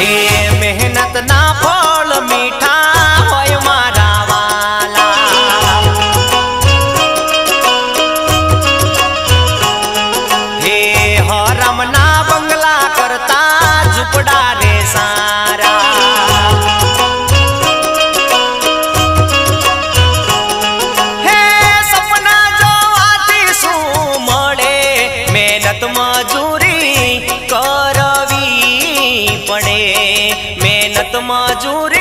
હે મહેનત ના ફળ મીઠા હોય મારા વાલા, હે હરામ ના બંગલા કરતા ઝૂંપડા રે સારા, હે સપના જોવાથી શું મળે, મહેનત મજૂરી કરવી પડે, મહેનત મજૂરી